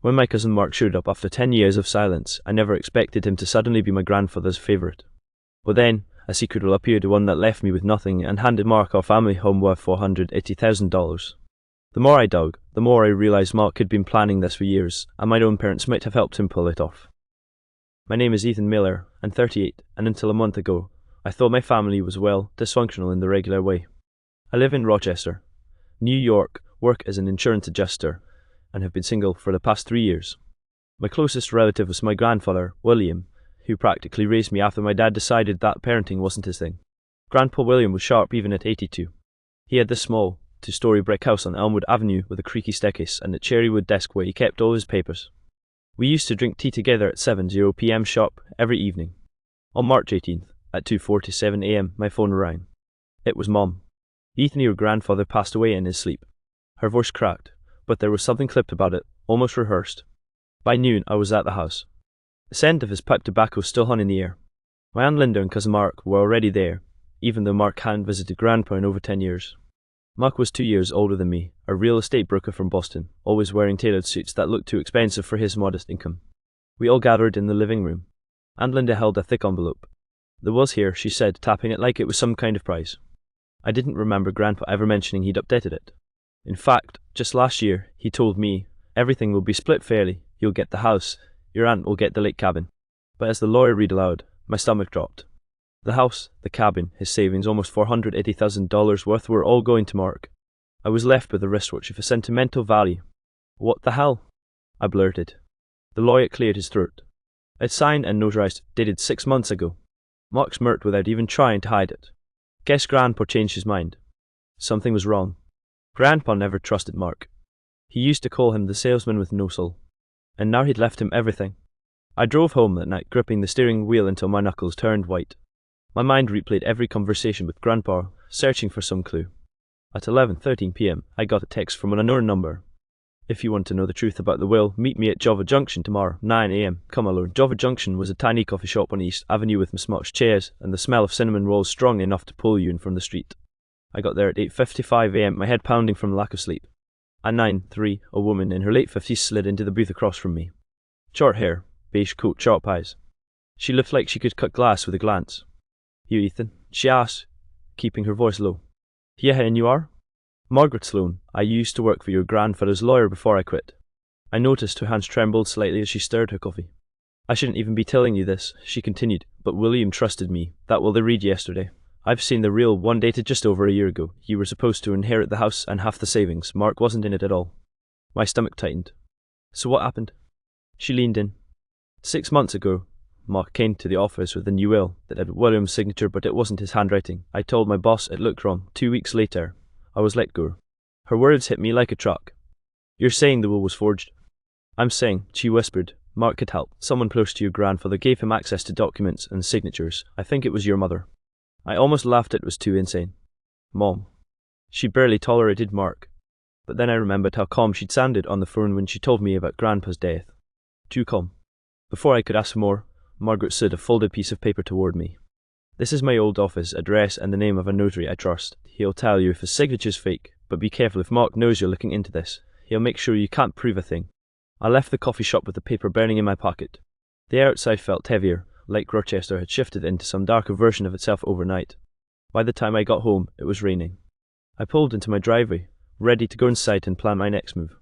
When my cousin Mark showed up after 10 years of silence, I never expected him to suddenly be my grandfather's favourite. But then, a secret will appear to one that left me with nothing and handed Mark our family home worth $480,000. The more I dug, the more I realised Mark had been planning this for years, and my own parents might have helped him pull it off. My name is Ethan Miller, I'm 38, and until a month ago, I thought my family was, well, dysfunctional in the regular way. I live in Rochester, New York, work as an insurance adjuster, and have been single for the past 3 years. My closest relative was my grandfather, William, who practically raised me after my dad decided that parenting wasn't his thing. Grandpa William was sharp even at 82. He had this small, two-storey brick house on Elmwood Avenue with a creaky staircase and a cherrywood desk where he kept all his papers. We used to drink tea together at 7:00 p.m. sharp every evening. On March 18th, at 2:47 a.m, my phone rang. It was Mom. Ethan, your grandfather passed away in his sleep. Her voice cracked, but there was something clipped about it, almost rehearsed. By noon, I was at the house. The scent of his pipe tobacco still hung in the air. My Aunt Linda and cousin Mark were already there, even though Mark hadn't visited Grandpa in over 10 years. Mark was 2 years older than me, a real estate broker from Boston, always wearing tailored suits that looked too expensive for his modest income. We all gathered in the living room. Aunt Linda held a thick envelope. "The will's here," she said, tapping it like it was some kind of prize. I didn't remember Grandpa ever mentioning he'd updated it. In fact, just last year, he told me, "Everything will be split fairly, you'll get the house, your aunt will get the lake cabin." But as the lawyer read aloud, my stomach dropped. The house, the cabin, his savings, almost $480,000 worth, were all going to Mark. I was left with a wristwatch of a sentimental value. "What the hell?" I blurted. The lawyer cleared his throat. "It's signed and notarized, dated 6 months ago." Mark smirked without even trying to hide it. Guess Grandpa changed his mind. Something was wrong. Grandpa never trusted Mark. He used to call him the salesman with no soul. And now he'd left him everything. I drove home that night, gripping the steering wheel until my knuckles turned white. My mind replayed every conversation with Grandpa, searching for some clue. At 11:13 p.m, I got a text from an unknown number. "If you want to know the truth about the will, meet me at Java Junction tomorrow, 9 a.m, come alone." Java Junction was a tiny coffee shop on East Avenue with mismatched chairs and the smell of cinnamon rolls strong enough to pull you in from the street. I got there at 8:55 a.m, my head pounding from lack of sleep. At 9:03, a woman in her late 50s slid into the booth across from me. Short hair, beige coat, sharp eyes. She looked like she could cut glass with a glance. "You, Ethan?" she asked, keeping her voice low. "Yeah, and you are?" "Margaret Sloane. I used to work for your grandfather's lawyer before I quit." I noticed her hands trembled slightly as she stirred her coffee. "I shouldn't even be telling you this," she continued, "but William trusted me. That will they read yesterday. I've seen the real one dated just over a year ago. You were supposed to inherit the house and half the savings. Mark wasn't in it at all." My stomach tightened. "So what happened?" She leaned in. 6 months ago, Mark came to the office with a new will that had William's signature, but it wasn't his handwriting. I told my boss it looked wrong. 2 weeks later, I was let go. Her words hit me like a truck. "You're saying the will was forged?" "I'm saying," she whispered, "Mark could help. Someone close to your grandfather gave him access to documents and signatures. I think it was your mother." I almost laughed. It was too insane. Mom. She barely tolerated Mark. But then I remembered how calm she'd sounded on the phone when she told me about Grandpa's death. Too calm. Before I could ask for more, Margaret slid a folded piece of paper toward me. "This is my old office address and the name of a notary I trust. He'll tell you if his signature's fake, but be careful if Mark knows you're looking into this. He'll make sure you can't prove a thing." I left the coffee shop with the paper burning in my pocket. The air outside felt heavier, like Rochester had shifted into some darker version of itself overnight. By the time I got home, it was raining. I pulled into my driveway, ready to go inside and plan my next move.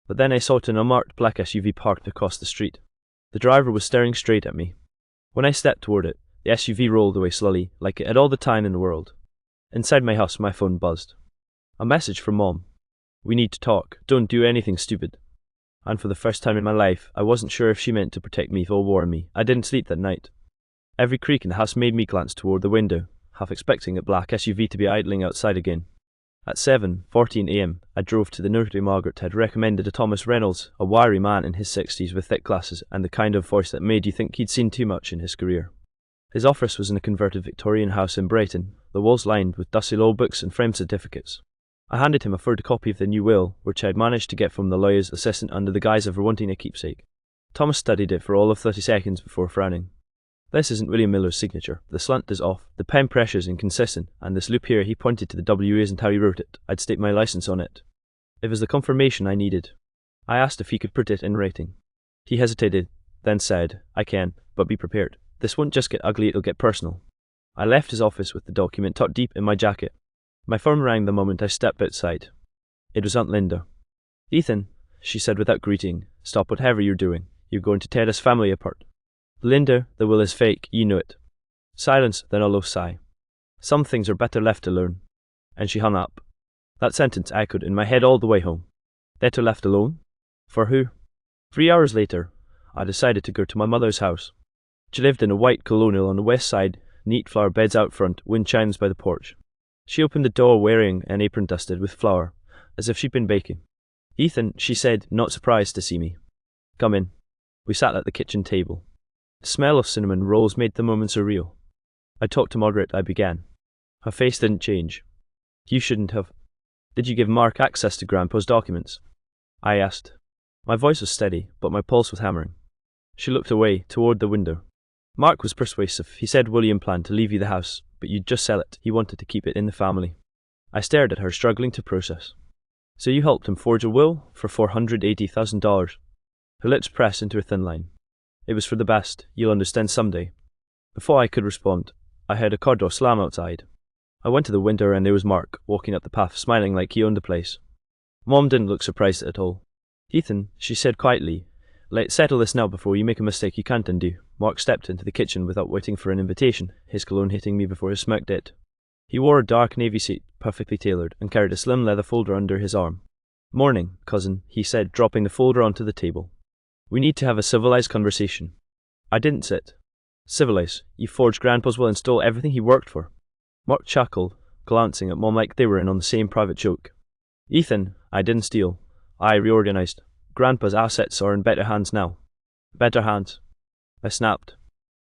But then I saw an unmarked black SUV parked across the street. The driver was staring straight at me. When I stepped toward it, the SUV rolled away slowly, like it had all the time in the world. Inside my house, my phone buzzed. A message from Mom. "We need to talk. Don't do anything stupid." And for the first time in my life, I wasn't sure if she meant to protect me or warn me. I didn't sleep that night. Every creak in the house made me glance toward the window, half expecting a black SUV to be idling outside again. At 7:14 a.m, I drove to the notary Margaret had recommended a Thomas Reynolds, a wiry man in his 60s with thick glasses and the kind of voice that made you think he'd seen too much in his career. His office was in a converted Victorian house in Brighton, the walls lined with dusty law books and framed certificates. I handed him a photocopy of the new will, which I had managed to get from the lawyer's assistant under the guise of wanting a keepsake. Thomas studied it for all of 30 seconds before frowning. "This isn't William Miller's signature. The slant is off, the pen pressure's inconsistent, and this loop here," he pointed to the W, "isn't how he wrote it. I'd stake my license on it." It was the confirmation I needed. I asked if he could put it in writing. He hesitated, then said, I can, but be prepared. This won't just get ugly, it'll get personal. I left his office with the document tucked deep in my jacket. My phone rang the moment I stepped outside. It was Aunt Linda. Ethan, she said without greeting, stop whatever you're doing. You're going to tear this family apart. Linda, the will is fake, you know it. Silence, then a low sigh. Some things are better left alone. And she hung up. That sentence echoed in my head all the way home. Better left alone? For who? 3 hours later, I decided to go to my mother's house. She lived in a white colonial on the west side, neat flower beds out front, wind chimes by the porch. She opened the door wearing an apron dusted with flour, as if she'd been baking. Ethan, she said, not surprised to see me. Come in. We sat at the kitchen table. The smell of cinnamon rolls made the moment surreal. I talked to Margaret, I began. Her face didn't change. You shouldn't have. Did you give Mark access to Grandpa's documents? I asked. My voice was steady, but my pulse was hammering. She looked away, toward the window. Mark was persuasive. He said William planned to leave you the house, but you'd just sell it. He wanted to keep it in the family. I stared at her, struggling to process. So you helped him forge a will for $480,000. Her lips pressed into a thin line. It was for the best. You'll understand someday. Before I could respond, I heard a car door slam outside. I went to the window and there was Mark, walking up the path, smiling like he owned the place. Mom didn't look surprised at all. Ethan, she said quietly, let's settle this now before you make a mistake you can't undo. Mark stepped into the kitchen without waiting for an invitation, his cologne hitting me before his smirk did. He wore a dark navy suit, perfectly tailored, and carried a slim leather folder under his arm. Morning, cousin, he said, dropping the folder onto the table. We need to have a civilized conversation. I didn't sit. Civilized? You forged Grandpa's will and stole everything he worked for. Mark chuckled, glancing at Mom like they were in on the same private joke. Ethan, I didn't steal. I reorganized. Grandpa's assets are in better hands now. Better hands. I snapped.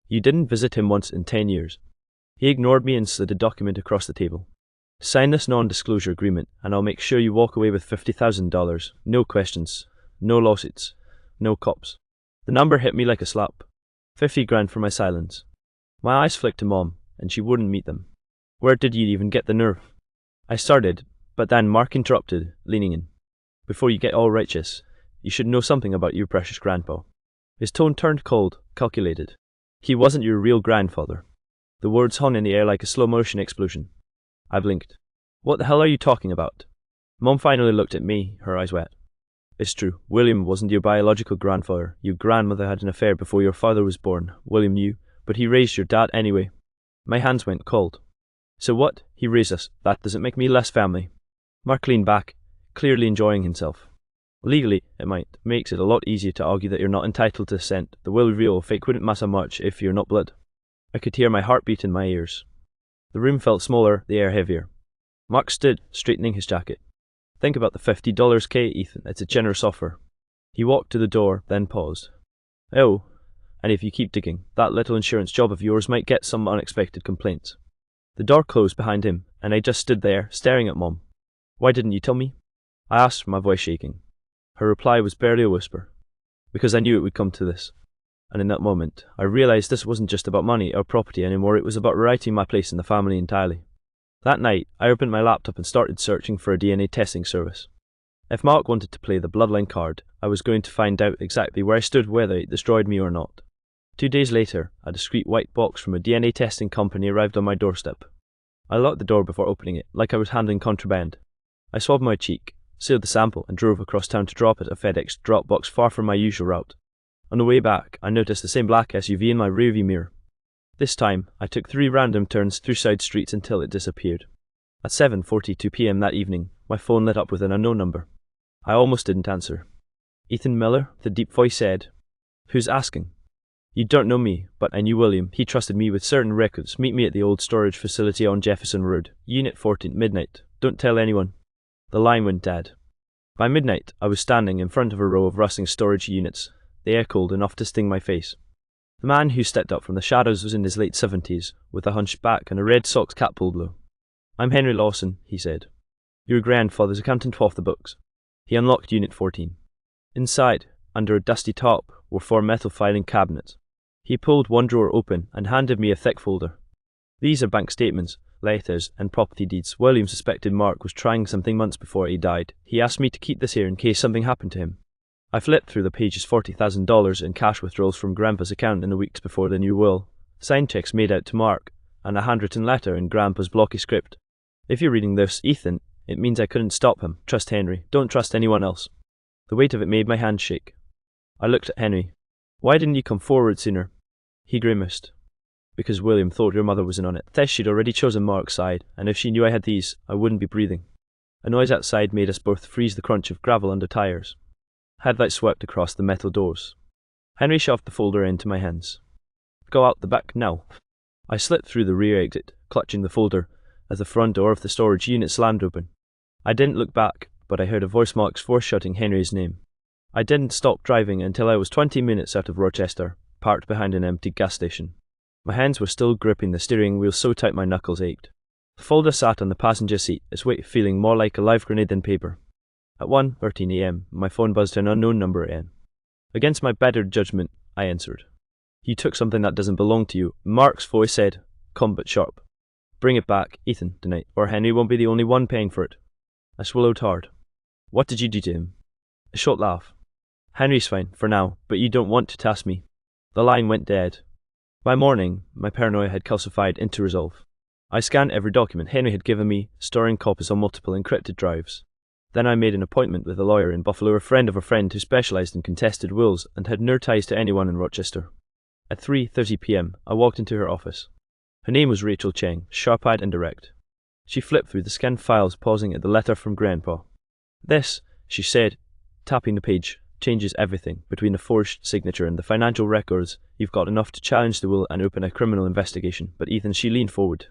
You didn't visit him once in 10 years. He ignored me and slid a document across the table. Sign this non-disclosure agreement and I'll make sure you walk away with $50,000. No questions. No lawsuits. No cops. The number hit me like a slap. 50 grand for my silence. My eyes flicked to Mom, and she wouldn't meet them. Where did you even get the nerve? I started, but then Mark interrupted, leaning in. Before you get all righteous, you should know something about your precious grandpa. His tone turned cold, calculated. He wasn't your real grandfather. The words hung in the air like a slow-motion explosion. I blinked. What the hell are you talking about? Mom finally looked at me, her eyes wet. It's true, William wasn't your biological grandfather. Your grandmother had an affair before your father was born. William knew, but he raised your dad anyway. My hands went cold. So what? He raised us. That doesn't make me less family. Mark leaned back, clearly enjoying himself. Legally, it might. Makes it a lot easier to argue that you're not entitled to descent. The will real or fake wouldn't matter much if you're not blood. I could hear my heartbeat in my ears. The room felt smaller, the air heavier. Mark stood, straightening his jacket. Think about the $50 K, Ethan. It's a generous offer. He walked to the door, then paused. Oh, and if you keep digging, that little insurance job of yours might get some unexpected complaints. The door closed behind him, and I just stood there, staring at Mom. Why didn't you tell me? I asked, my voice shaking. Her reply was barely a whisper. Because I knew it would come to this. And in that moment, I realized this wasn't just about money or property anymore, it was about rewriting my place in the family entirely. That night, I opened my laptop and started searching for a DNA testing service. If Mark wanted to play the bloodline card, I was going to find out exactly where I stood, whether it destroyed me or not. 2 days later, a discreet white box from a DNA testing company arrived on my doorstep. I locked the door before opening it, like I was handling contraband. I swabbed my cheek, sealed the sample, and drove across town to drop it at a FedEx drop box far from my usual route. On the way back, I noticed the same black SUV in my rearview mirror. This time, I took 3 random turns through side streets until it disappeared. At 7:42 p.m. that evening, my phone lit up with an unknown number. I almost didn't answer. Ethan Miller, the deep voice said. Who's asking? You don't know me, but I knew William. He trusted me with certain records. Meet me at the old storage facility on Jefferson Road, Unit 14, midnight. Don't tell anyone. The line went dead. By midnight, I was standing in front of a row of rustling storage units. The air cold enough to sting my face. The man who stepped up from the shadows was in his late 70s, with a hunched back and a red sox cap pulled low. I'm Henry Lawson, he said. Your grandfather's accountant off the books. He unlocked Unit 14. Inside, under a dusty top, were 4 metal filing cabinets. He pulled one drawer open and handed me a thick folder. These are bank statements, letters, and property deeds. William suspected Mark was trying something months before he died. He asked me to keep this here in case something happened to him. I flipped through the pages. $40,000 in cash withdrawals from Grandpa's account in the weeks before the new will, signed checks made out to Mark, and a handwritten letter in Grandpa's blocky script. If you're reading this, Ethan, it means I couldn't stop him. Trust Henry. Don't trust anyone else. The weight of it made my hand shake. I looked at Henry. Why didn't you come forward sooner? He grimaced. Because William thought your mother was in on it. Tess, she'd already chosen Mark's side, and if she knew I had these, I wouldn't be breathing. A noise outside made us both freeze, the crunch of gravel under tires. Headlights swept across the metal doors. Henry shoved the folder into my hands. Go out the back now. I slipped through the rear exit, clutching the folder, as the front door of the storage unit slammed open. I didn't look back, but I heard a voice Mark's force shouting Henry's name. I didn't stop driving until I was 20 minutes out of Rochester, parked behind an empty gas station. My hands were still gripping the steering wheel so tight my knuckles ached. The folder sat on the passenger seat, its weight feeling more like a live grenade than paper. At 1:13 a.m, my phone buzzed an unknown number again. Against my better judgment, I answered. You took something that doesn't belong to you. Mark's voice said, calm but sharp. Bring it back, Ethan, tonight, or Henry won't be the only one paying for it. I swallowed hard. What did you do to him? A short laugh. Henry's fine, for now, but you don't want to task me. The line went dead. By morning, my paranoia had calcified into resolve. I scanned every document Henry had given me, storing copies on multiple encrypted drives. Then I made an appointment with a lawyer in Buffalo, a friend of a friend who specialized in contested wills and had no ties to anyone in Rochester. At 3:30 p.m, I walked into her office. Her name was Rachel Cheng, sharp-eyed and direct. She flipped through the scanned files, pausing at the letter from Grandpa. This, she said, tapping the page, changes everything. Between the forged signature and the financial records, you've got enough to challenge the will and open a criminal investigation. But Ethan, she leaned forward.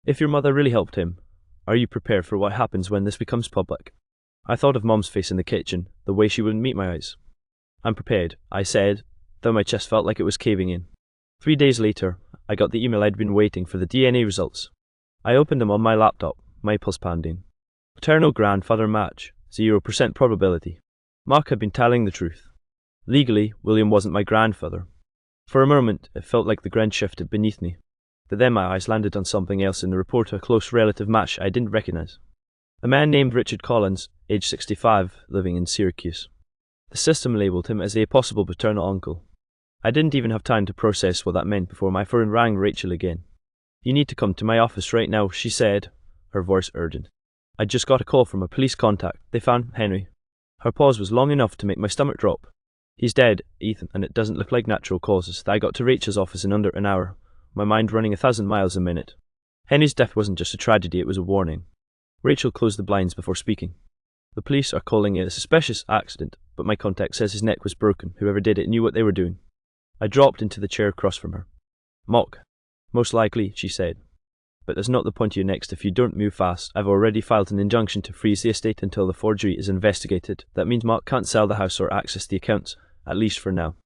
If your mother really helped him, are you prepared for what happens when this becomes public? I thought of Mom's face in the kitchen, the way she wouldn't meet my eyes. I'm prepared, I said, though my chest felt like it was caving in. 3 days later, I got the email I'd been waiting for, the DNA results. I opened them on my laptop, my pulse pounding. Paternal grandfather match, 0% probability. Mark had been telling the truth. Legally, William wasn't my grandfather. For a moment, it felt like the ground shifted beneath me. But then my eyes landed on something else in the report, a close relative match I didn't recognize. A man named Richard Collins, age 65, living in Syracuse. The system labeled him as a possible paternal uncle. I didn't even have time to process what that meant before my phone rang. Rachel again. You need to come to my office right now, she said, her voice urgent. I just got a call from a police contact. They found Henry. Her pause was long enough to make my stomach drop. He's dead, Ethan, and it doesn't look like natural causes. I got to Rachel's office in under an hour, my mind running 1,000 miles a minute. Henry's death wasn't just a tragedy, it was a warning. Rachel closed the blinds before speaking. The police are calling it a suspicious accident, but my contact says his neck was broken. Whoever did it knew what they were doing. I dropped into the chair across from her. Mock. Most likely, she said. But that's not the point of your next. If you don't move fast, I've already filed an injunction to freeze the estate until the forgery is investigated. That means Mark can't sell the house or access the accounts, at least for now.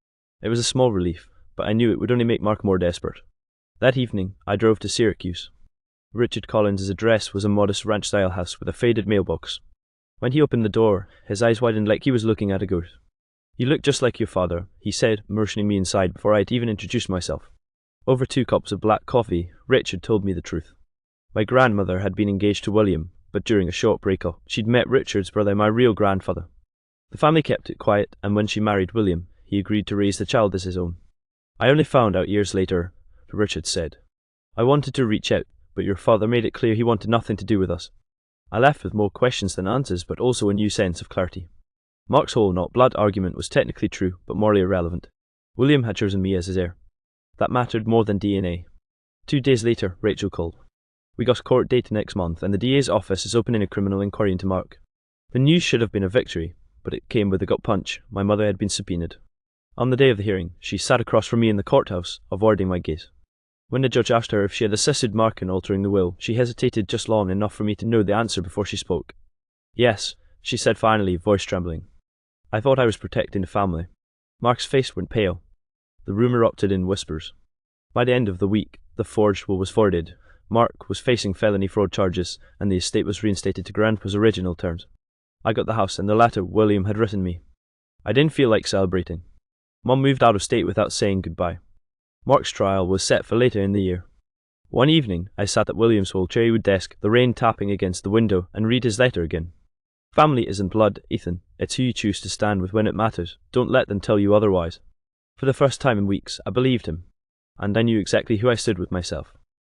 It was a small relief, but I knew it would only make Mark more desperate. That evening, I drove to Syracuse. Richard Collins' address was a modest ranch-style house with a faded mailbox. When he opened the door, his eyes widened like he was looking at a ghost. You look just like your father, he said, motioning me inside before I'd even introduced myself. Over 2 cups of black coffee, Richard told me the truth. My grandmother had been engaged to William, but during a short breakup, she'd met Richard's brother, my real grandfather. The family kept it quiet, and when she married William, he agreed to raise the child as his own. I only found out years later, Richard said. I wanted to reach out, but your father made it clear he wanted nothing to do with us. I left with more questions than answers, but also a new sense of clarity. Mark's whole not blood argument was technically true, but morally irrelevant. William had chosen me as his heir. That mattered more than DNA. 2 days later, Rachel called. We got a court date next month, and the DA's office is opening a criminal inquiry into Mark. The news should have been a victory, but it came with a gut punch. My mother had been subpoenaed. On the day of the hearing, she sat across from me in the courthouse, avoiding my gaze. When the judge asked her if she had assisted Mark in altering the will, she hesitated just long enough for me to know the answer before she spoke. Yes, she said finally, voice trembling. I thought I was protecting the family. Mark's face went pale. The room erupted in whispers. By the end of the week, the forged will was forwarded. Mark was facing felony fraud charges, and the estate was reinstated to Grandpa's original terms. I got the house and the letter William had written me. I didn't feel like celebrating. Mum moved out of state without saying goodbye. Mark's trial was set for later in the year. One evening, I sat at William's old cherrywood desk, the rain tapping against the window, and read his letter again. Family isn't blood, Ethan. It's who you choose to stand with when it matters. Don't let them tell you otherwise. For the first time in weeks, I believed him, and I knew exactly who I stood with myself.